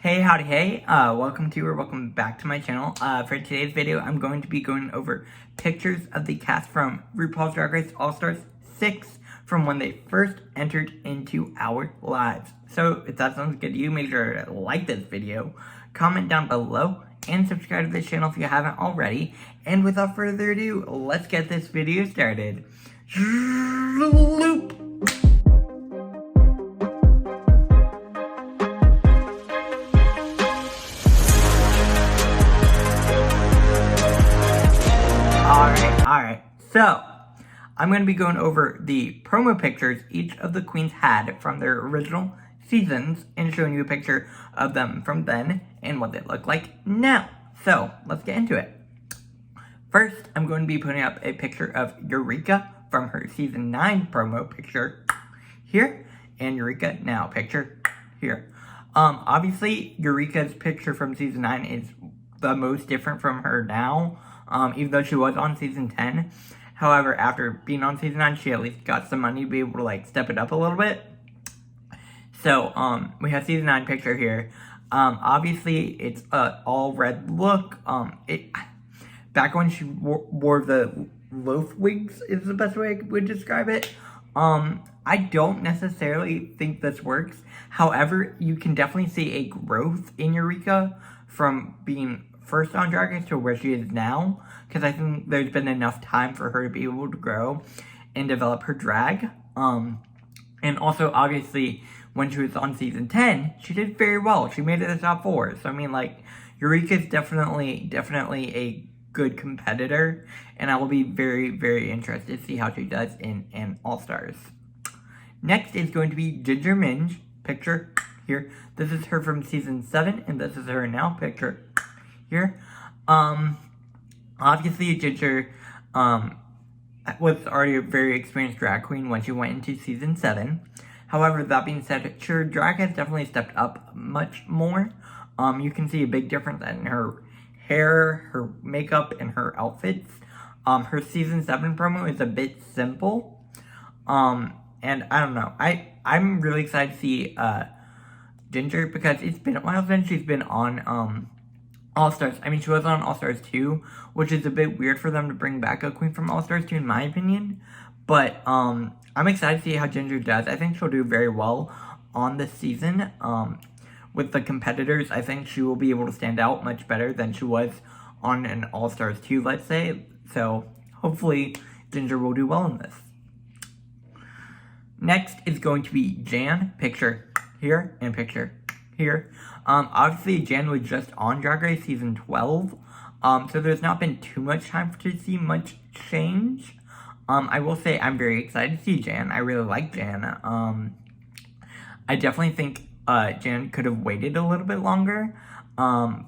Hey, howdy, hey, welcome to or welcome back to my channel. For today's video, I'm going to be going over pictures of the cast from RuPaul's Drag Race All-Stars 6 from when they first entered into our lives. So, if that sounds good to you, make sure to like this video, comment down below, and subscribe to this channel if you haven't already. And without further ado, let's get this video started. Loop. Alright, so I'm going to be going over the promo pictures each of the queens had from their original seasons and showing you a picture of them from then and what they look like now. So let's get into it. First, I'm going to be putting up a picture of Eureka from her season 9 promo picture here, and Eureka now picture here. Obviously, Eureka's picture from season 9 is the most different from her now. Even though she was on season 10. However, after being on season 9, she at least got some money to be able to, like, step it up a little bit. So, we have season 9 picture here. Obviously, it's a all red look. Back when she wore the loaf wigs is the best way I would describe it. I don't necessarily think this works. However, you can definitely see a growth in Eureka from being first on Drag Race to where she is now, because I think there's been enough time for her to be able to grow and develop her drag. And also, obviously, when she was on season 10, she did very well. She made it to the top 4. So, I mean, like, Eureka's definitely a good competitor, and I will be very, very interested to see how she does in All-Stars. Next is going to be Ginger Minj, picture here. This is her from season 7, and this is her now, picture here. Obviously Ginger was already a very experienced drag queen when she went into season 7. However, that being said, her drag has definitely stepped up much more. You can see a big difference in her hair, her makeup, and her outfits. Her season 7 promo is a bit simple. And I don't know. I'm really excited to see Ginger, because it's been a while since she's been on All-Stars. I mean, she was on All-Stars 2, which is a bit weird for them to bring back a queen from All-Stars 2, in my opinion. But, I'm excited to see how Ginger does. I think she'll do very well on this season. With the competitors, I think she will be able to stand out much better than she was on an All-Stars 2, let's say. So, hopefully, Ginger will do well in this. Next is going to be Jan, picture here, and picture here. Obviously, Jan was just on Drag Race season 12, so there's not been too much time to see much change. I will say I'm very excited to see Jan. I really like Jan. I definitely think Jan could have waited a little bit longer.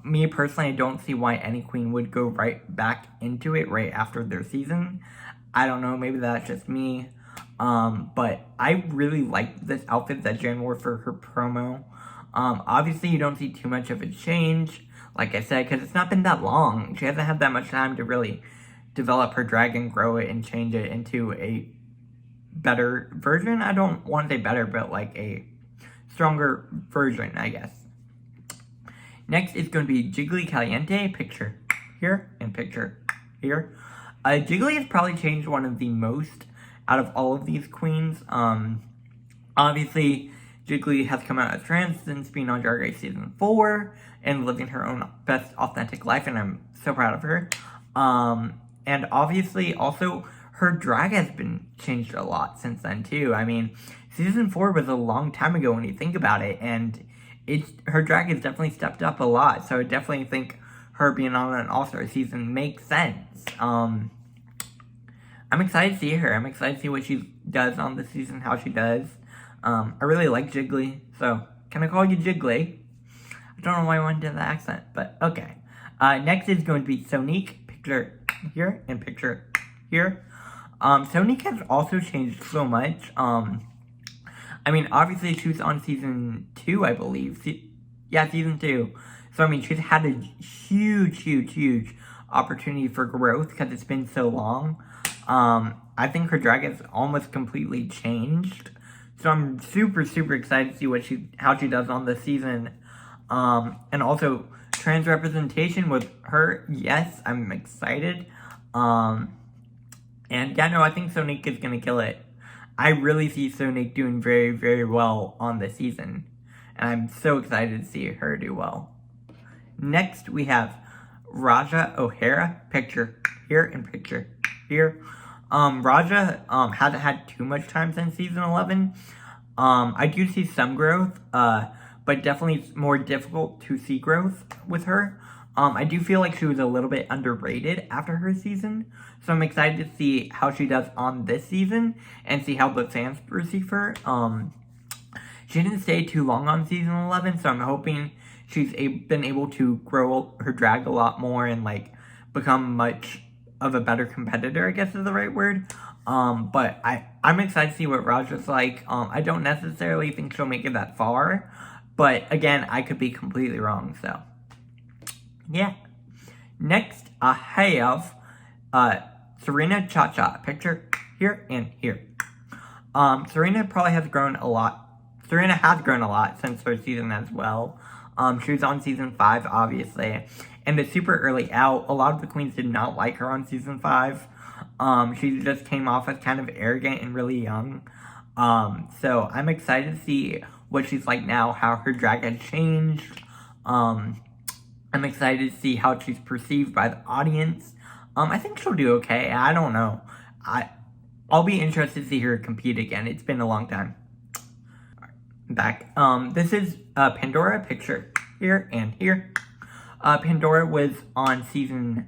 Me personally, I don't see why any queen would go right back into it right after their season. I don't know, maybe that's just me. But I really like this outfit that Jan wore for her promo. Obviously, you don't see too much of a change, like I said, because it's not been that long. She hasn't had that much time to really develop her drag and grow it and change it into a better version. I don't want to say better, but like a stronger version, I guess. Next is going to be Jiggly Caliente, picture here and picture here. Jiggly has probably changed one of the most out of all of these queens. Obviously, Jiggly has come out as trans since being on Drag Race season 4 and living her own best authentic life, and I'm so proud of her. And obviously, also, her drag has been changed a lot since then, too. I mean, season 4 was a long time ago when you think about it, and her drag has definitely stepped up a lot, so I definitely think her being on an All-Star season makes sense. I'm excited to see her. I'm excited to see what she does on the season, how she does. I really like Jiggly, so can I call you Jiggly? I don't know why I went into the accent, but okay. Next is going to be Sonique, picture here and picture here. Sonique has also changed so much. I mean, obviously she was on season 2, I believe. Yeah, season 2. So, I mean, she's had a huge opportunity for growth because it's been so long. I think her drag has almost completely changed. So I'm super excited to see how she does on this season. And also trans representation with her. Yes, I'm excited. And yeah, no, I think Sonic is gonna kill it. I really see Sonic doing very, very well on this season. And I'm so excited to see her do well. Next, we have Raja O'Hara, picture here and picture here. Raja hasn't had too much time since season 11. I do see some growth, but definitely it's more difficult to see growth with her. I do feel like she was a little bit underrated after her season, so I'm excited to see how she does on this season and see how the fans perceive her. She didn't stay too long on season 11, so I'm hoping she's been able to grow her drag a lot more and like become much of a better competitor, I guess is the right word. But I'm excited to see what Raja's like. I don't necessarily think she'll make it that far, but again, I could be completely wrong, so yeah. Next, I have Serena Cha-Cha, picture here and here. Serena probably has grown a lot. Serena has grown a lot since her season as well. She was on season 5, obviously, and it's super early out. A lot of the queens did not like her on season 5. She just came off as kind of arrogant and really young. So I'm excited to see what she's like now, how her drag has changed. I'm excited to see how she's perceived by the audience. I think she'll do okay. I don't know. I'll be interested to see her compete again. It's been a long time. Back. This is Pandora, picture here and here. Pandora was on season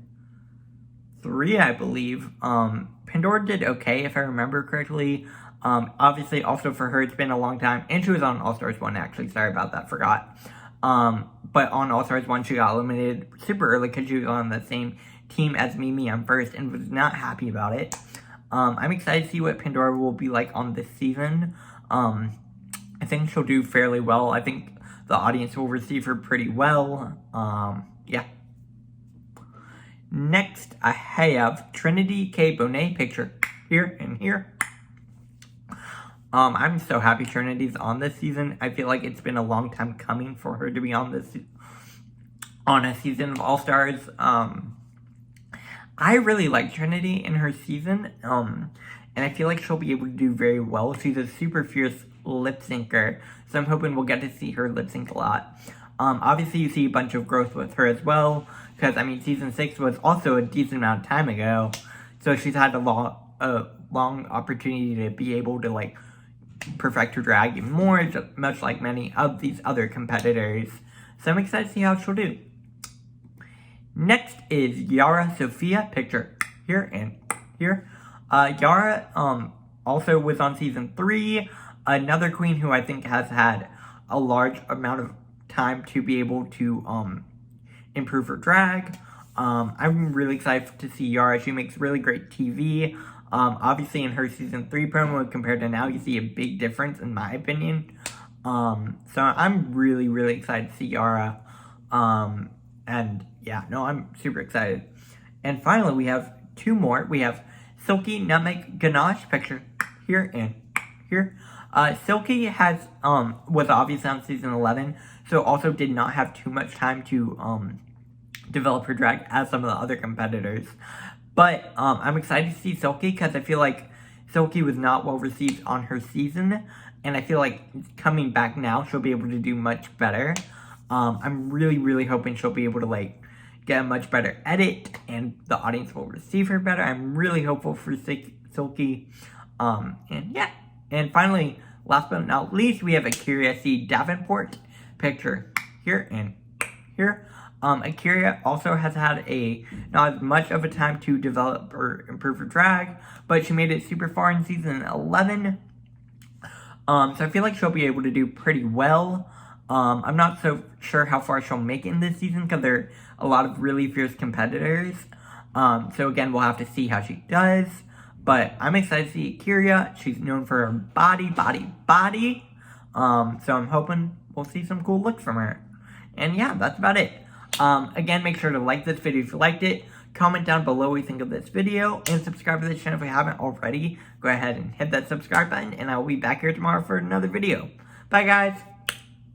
3, I believe. Pandora did okay, if I remember correctly. Obviously, also for her, it's been a long time. And she was on All-Stars 1, actually. Sorry about that, forgot. But on All-Stars 1, she got eliminated super early because she was on the same team as Mimi on first and was not happy about it. I'm excited to see what Pandora will be like on this season. I think she'll do fairly well. I think the audience will receive her pretty well. Yeah. Next, I have Trinity K. Bonet, picture here and here. I'm so happy Trinity's on this season. I feel like it's been a long time coming for her to be on a season of All-Stars. I really like Trinity in her season, and I feel like she'll be able to do very well. She's a super fierce lip syncer, so I'm hoping we'll get to see her lip sync a lot. Obviously, you see a bunch of growth with her as well, because, I mean, season 6 was also a decent amount of time ago, so she's had a long opportunity to be able to, like, perfect her drag even more, much like many of these other competitors. So I'm excited to see how she'll do. Next is Yara Sophia, picture here and here. Yara also was on season 3, another queen who I think has had a large amount of time to be able to improve her drag. I'm really excited to see Yara. She makes really great TV. Obviously in her season 3 promo compared to now, you see a big difference in my opinion. So I'm really, really excited to see Yara. And yeah, no, I'm super excited. And finally, we have 2 more. We have Silky Nutmeg Ganache, picture here and here. Silky was obviously on season 11, so also did not have too much time to develop her drag as some of the other competitors. But I'm excited to see Silky because I feel like Silky was not well received on her season, and I feel like coming back now, she'll be able to do much better. I'm really, really hoping she'll be able to like get a much better edit, and the audience will receive her better. I'm really hopeful for Silky. And yeah. And finally, last but not least, we have Akira C. Davenport, picture here and here. Akira also has had not as much of a time to develop or improve her drag, but she made it super far in season 11. So I feel like she'll be able to do pretty well. I'm not so sure how far she'll make it in this season because there are a lot of really fierce competitors. So again, we'll have to see how she does. But I'm excited to see Akira. She's known for her body. So I'm hoping we'll see some cool looks from her. And yeah, that's about it. Again, make sure to like this video if you liked it. Comment down below what you think of this video. And subscribe to this channel if you haven't already. Go ahead and hit that subscribe button. And I will be back here tomorrow for another video. Bye, guys.